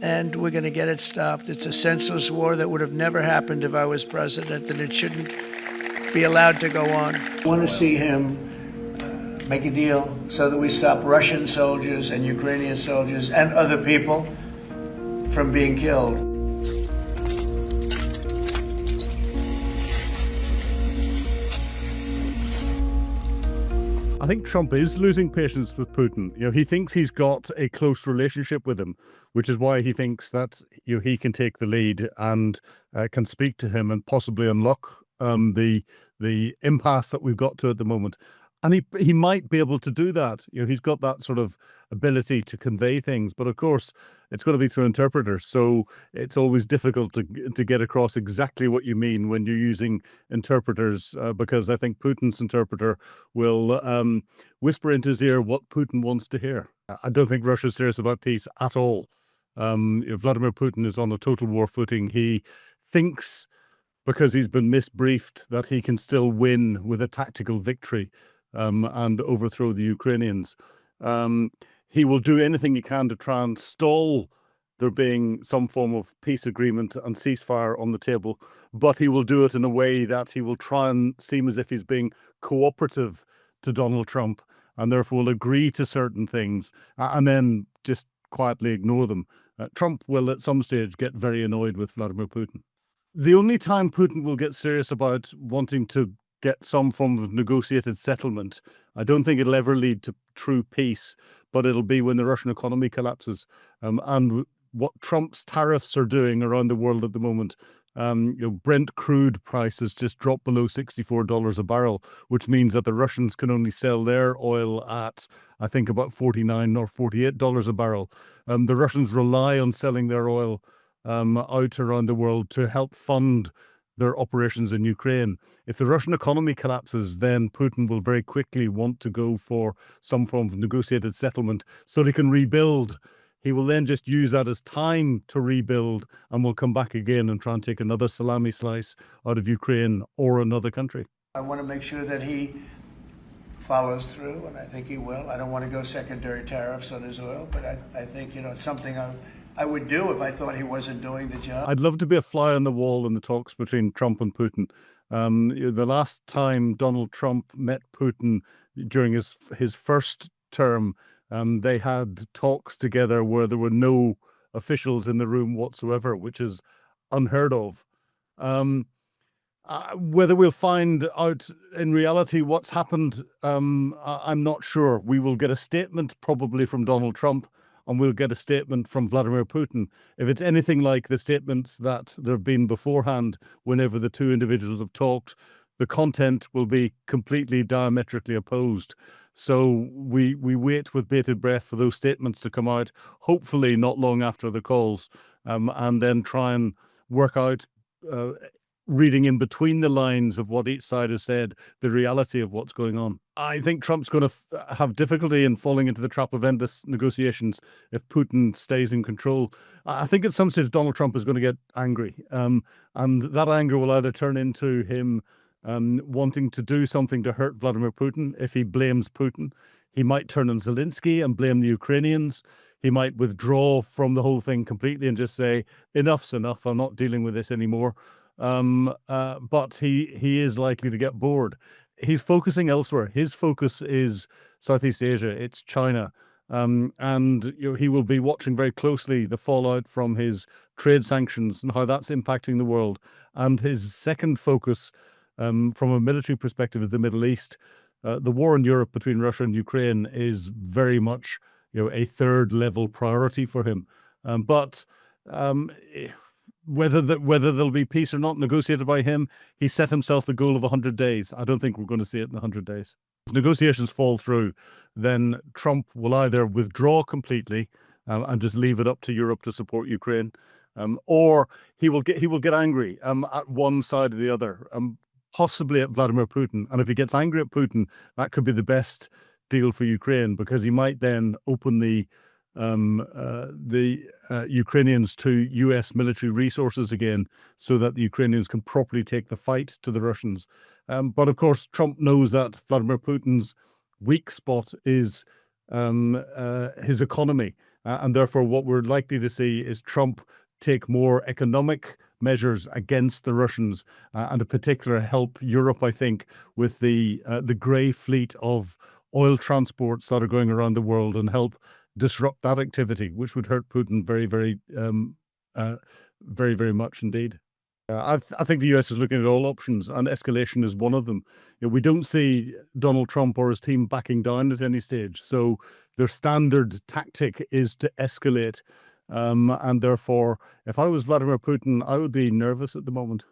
and we're going to get it stopped. It's a senseless war that would have never happened if I was president, and it shouldn't be allowed to go on. I want to see him make a deal so that we stop Russian soldiers and Ukrainian soldiers and other people from being killed. I think Trump is losing patience with Putin. He thinks he's got a close relationship with him, which is why he thinks that he can take the lead and can speak to him and possibly unlock the impasse that we've got to at the moment. And he might be able to do that. He's got that sort of ability to convey things, but of course it's going to be through interpreters. So it's always difficult to get across exactly what you mean when you're using interpreters, because I think Putin's interpreter will whisper into his ear what Putin wants to hear. I don't think Russia's serious about peace at all. Vladimir Putin is on a total war footing. He thinks, because he's been misbriefed, that he can still win with a tactical victory and overthrow the Ukrainians. He will do anything he can to try and stall there being some form of peace agreement and ceasefire on the table, but he will do it in a way that he will try and seem as if he's being cooperative to Donald Trump, and therefore will agree to certain things and then just quietly ignore them. Trump will at some stage get very annoyed with Vladimir Putin. The only time Putin will get serious about wanting to get some form of negotiated settlement, I don't think it'll ever lead to true peace, but it'll be when the Russian economy collapses. And what Trump's tariffs are doing around the world at the moment, Brent crude prices just dropped below $64 a barrel, which means that the Russians can only sell their oil at, I think, about $49 or $48 a barrel. The Russians rely on selling their oil out around the world to help fund their operations in Ukraine. If the Russian economy collapses, then Putin will very quickly want to go for some form of negotiated settlement so he can rebuild. He will then just use that as time to rebuild and will come back again and try and take another salami slice out of Ukraine or another country. I want to make sure that he follows through, and I think he will. I don't want to go secondary tariffs on his oil, but I think, it's something I would do if I thought he wasn't doing the job. I'd love to be a fly on the wall in the talks between Trump and Putin. The last time Donald Trump met Putin during his first term, they had talks together where there were no officials in the room whatsoever, which is unheard of. Whether we'll find out in reality what's happened, I'm not sure. We will get a statement probably from Donald Trump, and we'll get a statement from Vladimir Putin. If it's anything like the statements that there have been beforehand, whenever the two individuals have talked, the content will be completely diametrically opposed. So we wait with bated breath for those statements to come out, hopefully not long after the calls, and then try and work out, reading in between the lines of what each side has said, the reality of what's going on. I think Trump's going to have difficulty in falling into the trap of endless negotiations if Putin stays in control. I think at some stage Donald Trump is going to get angry, and that anger will either turn into him wanting to do something to hurt Vladimir Putin. If he blames Putin, he might turn on Zelensky and blame the Ukrainians. He might withdraw from the whole thing completely and just say, enough's enough, I'm not dealing with this anymore. But he is likely to get bored. He's focusing elsewhere. His focus is Southeast Asia. It's China. And he will be watching very closely the fallout from his trade sanctions and how that's impacting the world. And his second focus, from a military perspective, is the Middle East. The war in Europe between Russia and Ukraine is very much, a third level priority for him. But whether there'll be peace or not negotiated by him, he set himself the goal of 100 days. I don't think we're going to see it in 100 days. If negotiations fall through, then Trump will either withdraw completely and just leave it up to Europe to support Ukraine, or he will get angry at one side or the other, possibly at Vladimir Putin. And if he gets angry at Putin, that could be the best deal for Ukraine, because he might then open the Ukrainians to US military resources again, so that the Ukrainians can properly take the fight to the Russians. But of course, Trump knows that Vladimir Putin's weak spot is his economy. and therefore what we're likely to see is Trump take more economic measures against the Russians, and in particular help Europe, I think, with the grey fleet of oil transports that are going around the world, and help disrupt that activity, which would hurt Putin very, very much indeed. I think the US is looking at all options, and escalation is one of them. We don't see Donald Trump or his team backing down at any stage. So their standard tactic is to escalate. And therefore, if I was Vladimir Putin, I would be nervous at the moment.